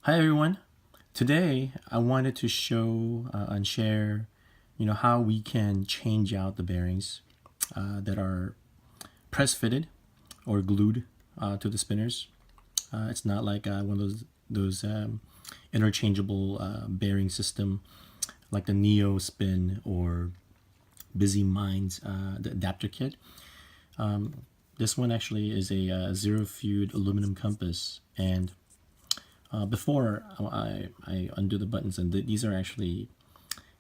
Hi everyone. Today I wanted to show and share, how we can change out the bearings that are press fitted or glued to the spinners. It's not like one of those interchangeable bearing system like the Neo Spin or Busy Minds, the adapter kit. This one actually is a zero feud aluminum compass, and before I undo the buttons, and these are actually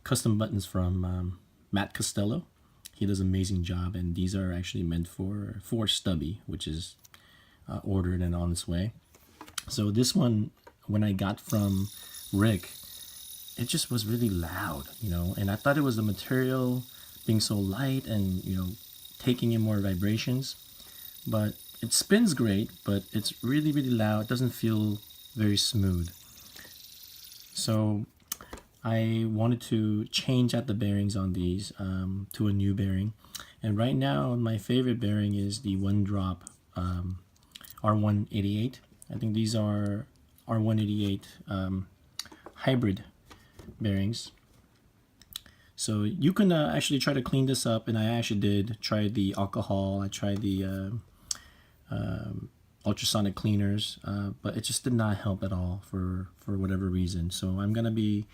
custom buttons from Matt Costello. He does an amazing job, and these are actually meant for stubby, which is ordered and on its way. So this one, when I got from Rick, it just was really loud, and I thought it was the material being so light and taking in more vibrations, but it spins great, but it's really really loud. It doesn't feel very smooth. So I wanted to change out the bearings on these to a new bearing. And right now my favorite bearing is the one drop R188. I think these are R188 hybrid bearings. So you can actually try to clean this up, and I actually did try the alcohol. I tried the ultrasonic cleaners, but it just did not help at all for whatever reason. So I'm gonna be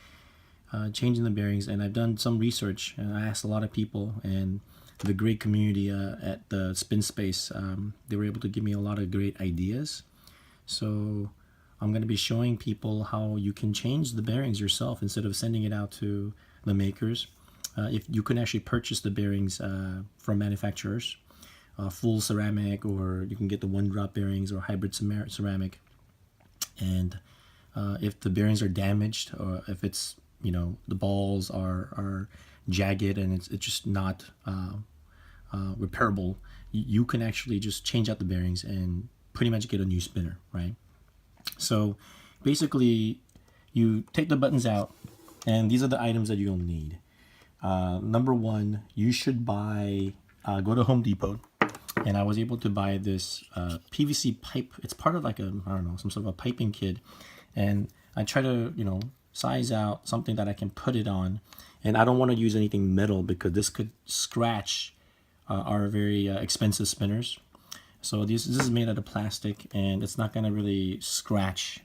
changing the bearings, and I've done some research, and I asked a lot of people, and the great community at the Spin Space, they were able to give me a lot of great ideas. So I'm going to be showing people how you can change the bearings yourself instead of sending it out to the makers. If you can actually purchase the bearings from manufacturers, full ceramic, or you can get the one drop bearings or hybrid ceramic. And if the bearings are damaged, or if it's the balls are jagged and it's just not repairable, you can actually just change out the bearings and pretty much get a new spinner, right? So basically you take the buttons out, and these are the items that you'll need. Number one, you should buy go to Home Depot, and I was able to buy this PVC pipe. It's part of like some sort of a piping kit, and I try to size out something that I can put it on, and I don't want to use anything metal because this could scratch our very expensive spinners. So this is made out of plastic, and it's not going to really scratch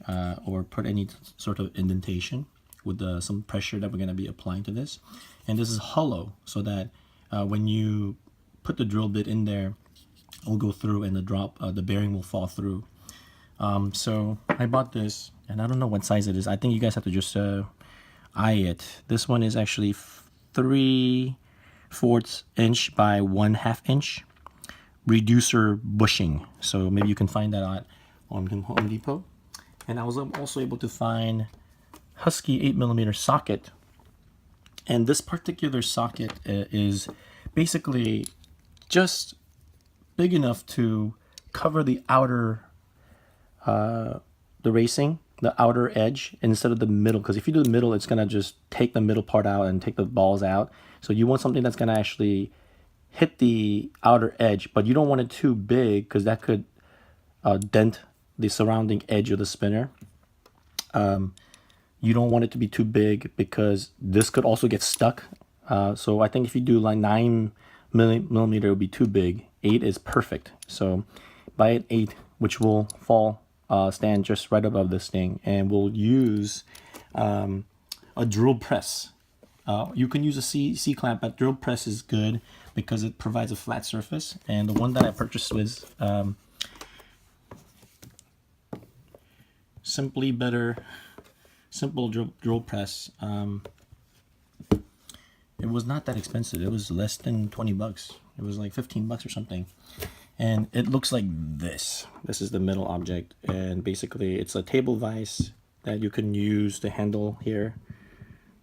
or put any sort of indentation with some pressure that we're going to be applying to this. And this is hollow, so that when you put the drill bit in there, it will go through, and the bearing will fall through. So I bought this, and I don't know what size it is. I think you guys have to just eye it. This one is actually 3/4 inch by 1/2 inch reducer bushing. So maybe you can find that on Home Depot. And I was also able to find Husky 8mm socket. And this particular socket is basically just big enough to cover the outer the outer edge instead of the middle, because if you do the middle, it's gonna just take the middle part out and take the balls out. So you want something that's gonna actually hit the outer edge, but you don't want it too big because that could dent the surrounding edge of the spinner. You don't want it to be too big because this could also get stuck. So I think if you do like 9mm, it would be too big. 8 is perfect. So buy an 8, which will stand just right above this thing, and we'll use a drill press. You can use a C-clamp, but drill press is good because it provides a flat surface. And the one that I purchased was Simply Better Simple Drill Press. It was not that expensive. It was less than 20 bucks. It was like 15 bucks or something. And it looks like this. This is the middle object, and basically it's a table vise that you can use the handle here.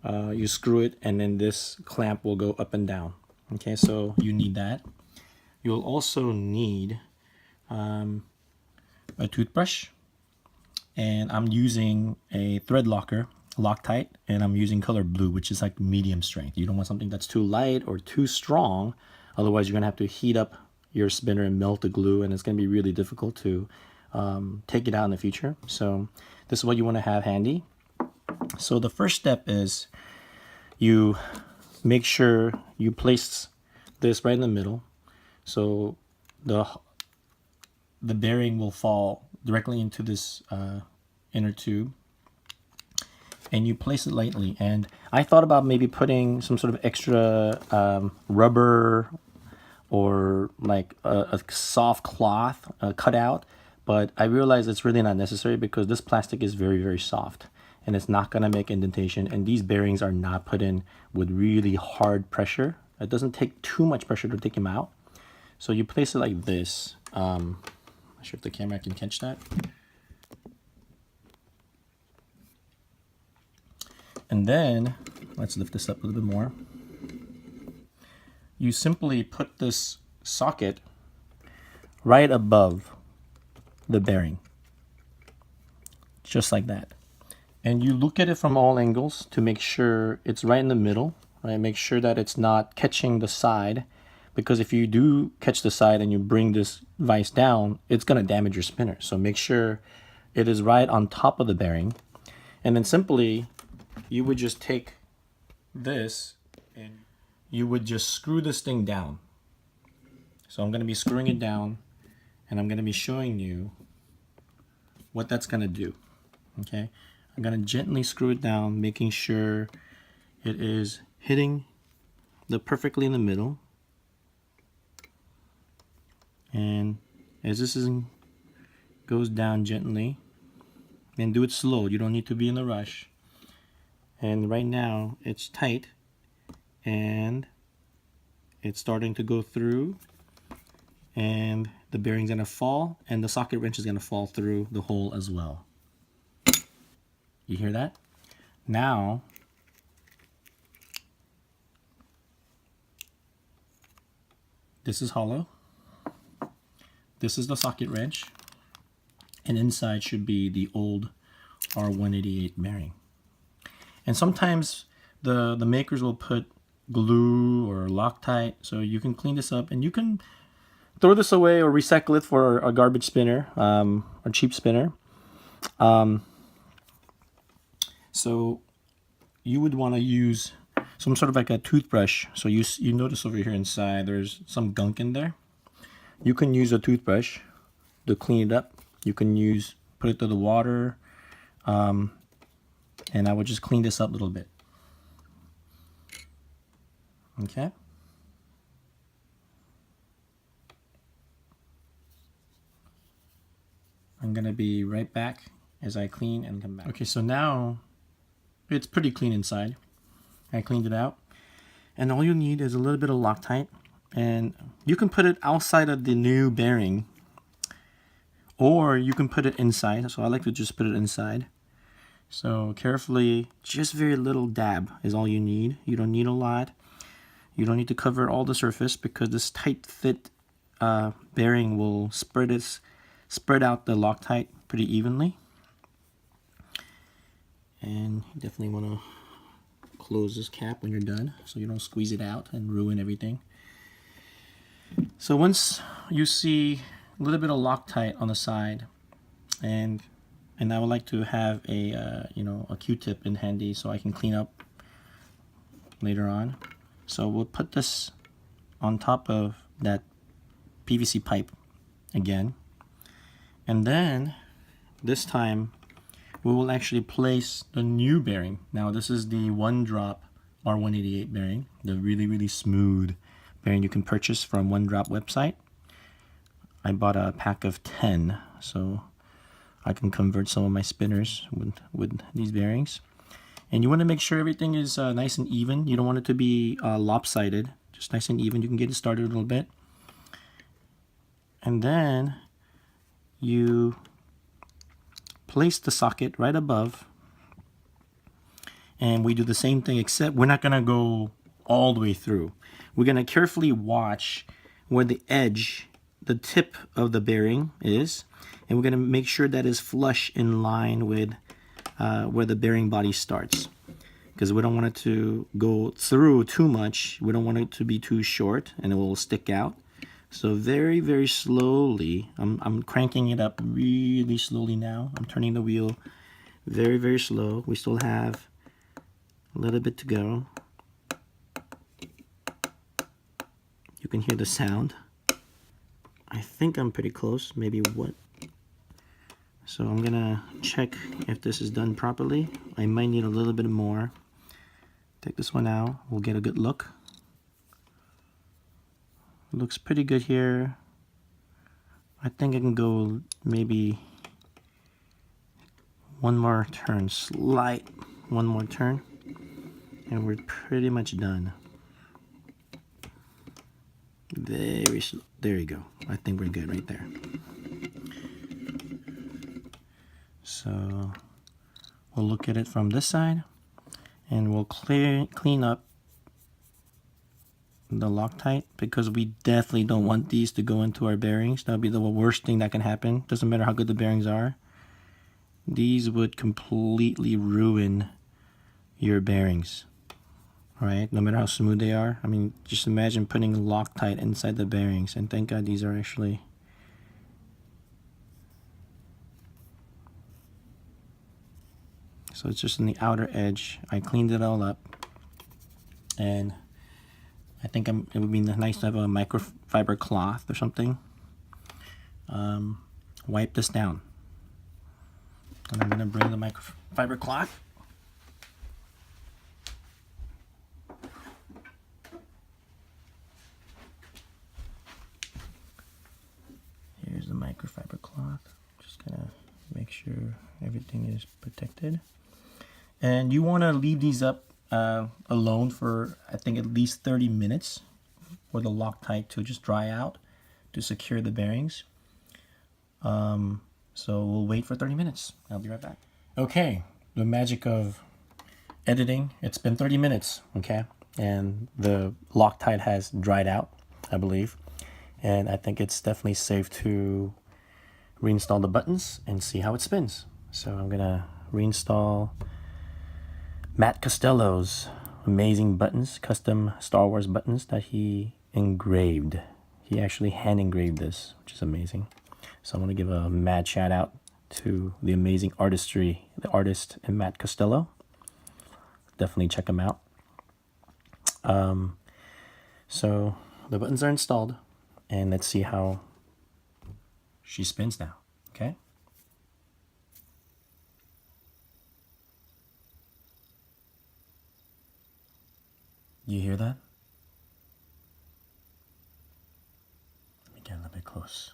You screw it, and then this clamp will go up and down. Okay, so you need that. You'll also need a toothbrush, and I'm using a thread locker, Loctite, and I'm using color blue, which is like medium strength. You don't want something that's too light or too strong, otherwise you're gonna have to heat up your spinner and melt the glue, and it's gonna be really difficult to take it out in the future. So this is what you want to have handy. So the first step is you make sure you place this right in the middle, so the bearing will fall directly into this inner tube, and you place it lightly. And I thought about maybe putting some sort of extra rubber or like a soft cloth cutout, but I realized it's really not necessary because this plastic is very, very soft and it's not going to make indentation, and these bearings are not put in with really hard pressure. It doesn't take too much pressure to take them out. So you place it like this. I'm not sure if the camera can catch that. And then, let's lift this up a little bit more. You simply put this socket right above the bearing, just like that. And you look at it from all angles to make sure it's right in the middle, right? Make sure that it's not catching the side, because if you do catch the side and you bring this vise down, it's going to damage your spinner. So make sure it is right on top of the bearing. And then simply, you would just take this and you would just screw this thing down. So I'm going to be screwing it down, and I'm going to be showing you what that's going to do. Okay, I'm going to gently screw it down, making sure it is hitting perfectly in the middle. And as this goes down gently, and do it slow, you don't need to be in a rush. And right now it's tight and it's starting to go through, and the bearing's gonna fall, and the socket wrench is gonna fall through the hole as well. You hear that? Now this is hollow. This is the socket wrench, and inside should be the old R188 bearing. And sometimes the makers will put glue or Loctite, so you can clean this up and you can throw this away or recycle it for a garbage spinner, a cheap spinner. So you would want to use some sort of like a toothbrush. So you notice over here inside there's some gunk in there. You can use a toothbrush to clean it up. You can put it through the water, and I would just clean this up a little bit. Okay. I'm gonna be right back as I clean and come back. Okay, so now it's pretty clean inside. I cleaned it out, and all you need is a little bit of Loctite, and you can put it outside of the new bearing, or you can put it inside. So I like to just put it inside. So carefully, just very little dab is all you need. You don't need a lot. You don't need to cover all the surface, because this tight fit bearing will spread out the Loctite pretty evenly. And you definitely want to close this cap when you're done, so you don't squeeze it out and ruin everything. So once you see a little bit of Loctite on the side, and I would like to have a Q-tip in handy so I can clean up later on. So we'll put this on top of that PVC pipe again, and then this time we will actually place the new bearing. Now this is the one drop R188 bearing, the really, really smooth bearing you can purchase from One Drop website. I bought a pack of 10, so I can convert some of my spinners with these bearings. And you want to make sure everything is nice and even. You don't want it to be lopsided, just nice and even. You can get it started a little bit. And then you place the socket right above. And we do the same thing, except we're not going to go all the way through. We're going to carefully watch where the edge, the tip of the bearing is. And we're going to make sure that is flush in line with where the bearing body starts, because we don't want it to go through too much. We don't want it to be too short and it will stick out. So very, very slowly, I'm cranking it up really slowly now. I'm turning the wheel very, very slow. We still have a little bit to go. You can hear the sound. I think I'm pretty close, maybe what? So I'm gonna check if this is done properly. I might need a little bit more. Take this one out, we'll get a good look. Looks pretty good here. I think I can go maybe one more turn, one more turn, and we're pretty much done. Very slow. There you go. I think we're good right there. So we'll look at it from this side, and we'll clean up the Loctite, because we definitely don't want these to go into our bearings. That would be the worst thing that can happen. Doesn't matter how good the bearings are. These would completely ruin your bearings. Alright, no matter how smooth they are. I mean, just imagine putting Loctite inside the bearings, and thank God these are actually so it's just in the outer edge. I cleaned it all up, and I think it would be nice to have a microfiber cloth or something. Wipe this down. And I'm gonna bring the microfiber cloth. Here's the microfiber cloth. Just gonna make sure everything is protected. And you wanna leave these up alone for, I think, at least 30 minutes for the Loctite to just dry out to secure the bearings. So we'll wait for 30 minutes. I'll be right back. Okay, the magic of editing. It's been 30 minutes, okay? And the Loctite has dried out, I believe. And I think it's definitely safe to reinstall the buttons and see how it spins. So I'm gonna reinstall Matt Costello's amazing buttons, custom Star Wars buttons that he engraved. He actually hand engraved this, which is amazing. So I want to give a mad shout out to the amazing artistry, the artist in Matt Costello. Definitely check him out. So the buttons are installed, and let's see how she spins now, okay? You hear that? Let me get a little bit close.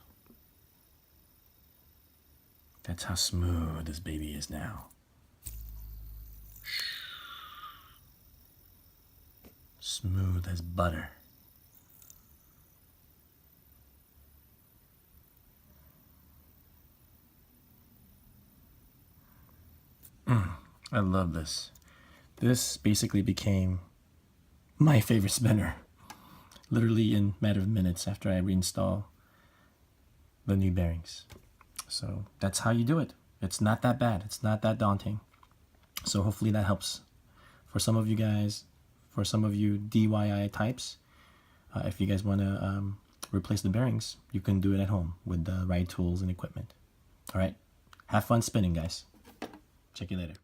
That's how smooth this baby is now. Smooth as butter. I love this. This basically became my favorite spinner. Literally in a matter of minutes after I reinstall the new bearings. So that's how you do it. It's not that bad. It's not that daunting. So hopefully that helps for some of you guys, for some of you DYI types. If you guys want to replace the bearings, you can do it at home with the right tools and equipment. All right. Have fun spinning, guys. Check you later.